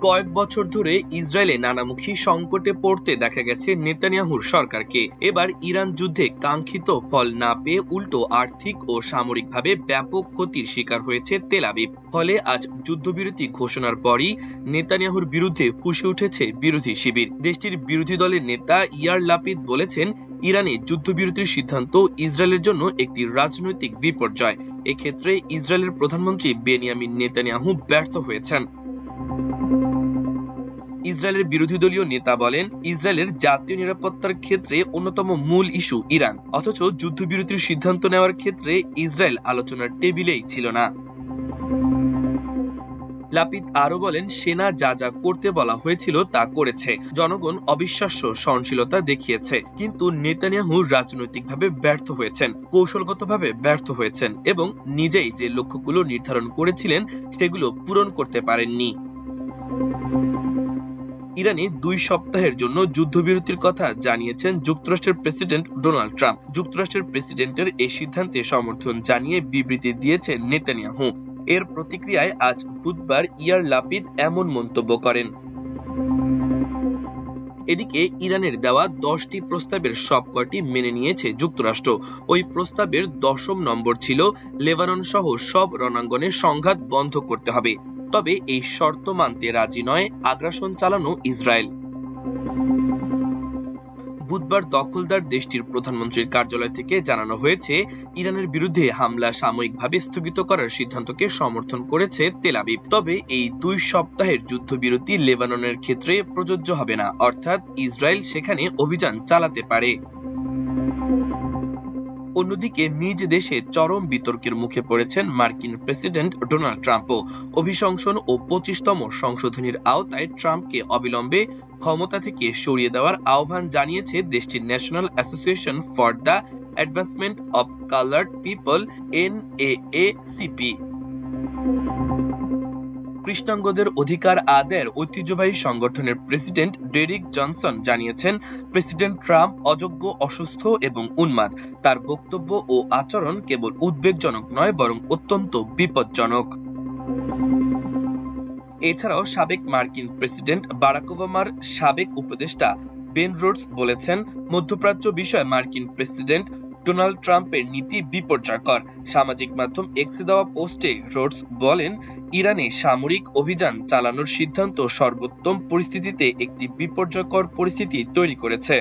কয়েক বছর ধরে ইসরায়েলে নানামুখী সংকটে পড়তে দেখা গেছে নেতানিয়াহুর সরকারকে। এবার ইরান যুদ্ধে কাঙ্ক্ষিত ফল না পেয়ে উল্টো আর্থিক ও সামরিকভাবে ব্যাপক ক্ষতির শিকার হয়েছে তেল আবিব। ফলে আজ যুদ্ধবিরতি ঘোষণার পরই নেতানিয়াহুর বিরুদ্ধে ফুঁসে উঠেছে বিরোধী শিবির। দেশটির বিরোধী দলের নেতা ইয়ার লাপিদ বলেছেন, ইরানে যুদ্ধবিরতির সিদ্ধান্ত ইসরায়েলের জন্য একটি রাজনৈতিক বিপর্যয়। এক্ষেত্রে ইসরায়েলের প্রধানমন্ত্রী বেনিয়ামিন নেতানিয়াহু ব্যর্থ হয়েছেন। ইসরায়েলের বিরোধী দলীয় নেতা বলেন, ইসরায়েলের জাতীয় নিরাপত্তার ক্ষেত্রে অন্যতম মূল ইস্যু ইরান, অথচ যুদ্ধবিরতির সিদ্ধান্ত নেওয়ার ক্ষেত্রে ইসরায়েল আলোচনার টেবিলেই ছিল না। লাপিদ আরো বলেন, সেনা যা যা করতে বলা হয়েছিল তা করেছে, জনগণ অবিশ্বাস্য সহনশীলতা দেখিয়েছে, কিন্তু নেতানিয়াহু রাজনৈতিকভাবে ব্যর্থ হয়েছেন, কৌশলগতভাবে ব্যর্থ হয়েছেন এবং নিজেই যে লক্ষ্যগুলো নির্ধারণ করেছিলেন সেগুলো পূরণ করতে পারেননি। ইরানে 2 সপ্তাহের জন্য যুদ্ধবিরতির কথা জানিয়েছেন যুক্তরাষ্ট্রের প্রেসিডেন্ট ডোনাল্ড ট্রাম্প। যুক্তরাষ্ট্রের প্রেসিডেন্টের এই সিদ্ধান্তে সমর্থন জানিয়ে বিবৃতি দিয়েছেন নেতানিয়াহু। এর প্রতিক্রিয়ায় আজ বুধবার ইয়ার লাপিদ এমন মন্তব্য করেন। এদিকে ইরানের দেওয়া 10টি প্রস্তাবের সবকটি মেনে নিয়েছে যুক্তরাষ্ট্র। ওই প্রস্তাবের 10ম নম্বর ছিল, লেবানন সহ সব রণাঙ্গনে সংঘাত বন্ধ করতে হবে। তবে এই শর্ত মানতে রাজি নয় আগ্রাসন চালানো ইসরায়েল। বুধবার দখলদার দেশটির প্রধানমন্ত্রীর কার্যালয় থেকে জানানো হয়েছে, ইরানের বিরুদ্ধে হামলা সাময়িকভাবে স্থগিত করার সিদ্ধান্তকে সমর্থন করেছে তেল আবিব। তবে এই 2 সপ্তাহের যুদ্ধবিরতি লেবাননের ক্ষেত্রে প্রযোজ্য হবে না, অর্থাৎ ইসরায়েল সেখানে অভিযান চালাতে পারে। অন্যদিকে নিজ দেশে চরম বিতর্কের মুখে পড়েছেন মার্কিন প্রেসিডেন্ট ডোনাল্ড ট্রাম্পও। অভিশংসন ও 25তম সংশোধনীর আওতায় ট্রাম্পকে অবিলম্বে ক্ষমতা থেকে সরিয়ে দেওয়ার আহ্বান জানিয়েছে দেশটির national association for the advancement of coloured people NAACP। কৃষ্ণাঙ্গদের অধিকার আদায়ের ঐতিহ্যবাহী সংগঠনের প্রেসিডেন্ট ডেরিক জনসন জানিয়েছেন, প্রেসিডেন্ট ট্রাম্প অযোগ্য, অসুস্থ এবং উন্মাদ। তার বক্তব্য ও আচরণ কেবল উদ্বেগজনক নয়, বরং অত্যন্ত বিপজ্জনক। এছাড়াও সাবেক মার্কিন প্রেসিডেন্ট বারাক ওবামার সাবেক উপদেষ্টা বেন রোডস বলেছেন, মধ্যপ্রাচ্য বিষয়ে মার্কিন প্রেসিডেন্ট ডোনাল্ড ট্রাম্পের নীতি বিপর্যয়কর। সামাজিক মাধ্যম এক্সে দেওয়া পোস্টে রোডস বলেন, ইরানে সামরিক অভিযান চালানোর সিদ্ধান্ত সর্বোত্তম পরিস্থিতিতে একটি বিপর্যয়কর পরিস্থিতি তৈরি করেছে।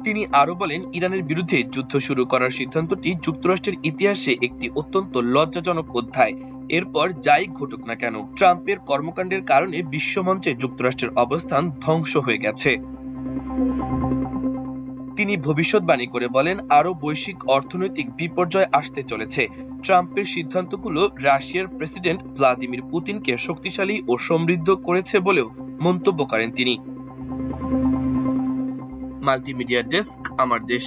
তিনি আরো বলেন, ইরানের বিরুদ্ধে যুদ্ধ শুরু করার সিদ্ধান্তটি যুক্তরাষ্ট্রের ইতিহাসে একটি অত্যন্ত লজ্জাজনক অধ্যায়। এরপর যাই ঘটুক না কেন, ট্রাম্পের কর্মকাণ্ডের কারণে বিশ্বমঞ্চে যুক্তরাষ্ট্রের অবস্থান ধ্বংস হয়ে গেছে। তিনি ভবিষ্যৎবাণী করে বলেন, আরো বৈশ্বিক অর্থনৈতিক বিপর্যয় আসতে চলেছে। ট্রাম্পের সিদ্ধান্তগুলো রাশিয়ার প্রেসিডেন্ট ভ্লাদিমির পুতিনকে শক্তিশালী ও সমৃদ্ধ করেছে বলেও মন্তব্য করেন তিনি। মাল্টিমিডিয়া ডেস্ক, আমার দেশ।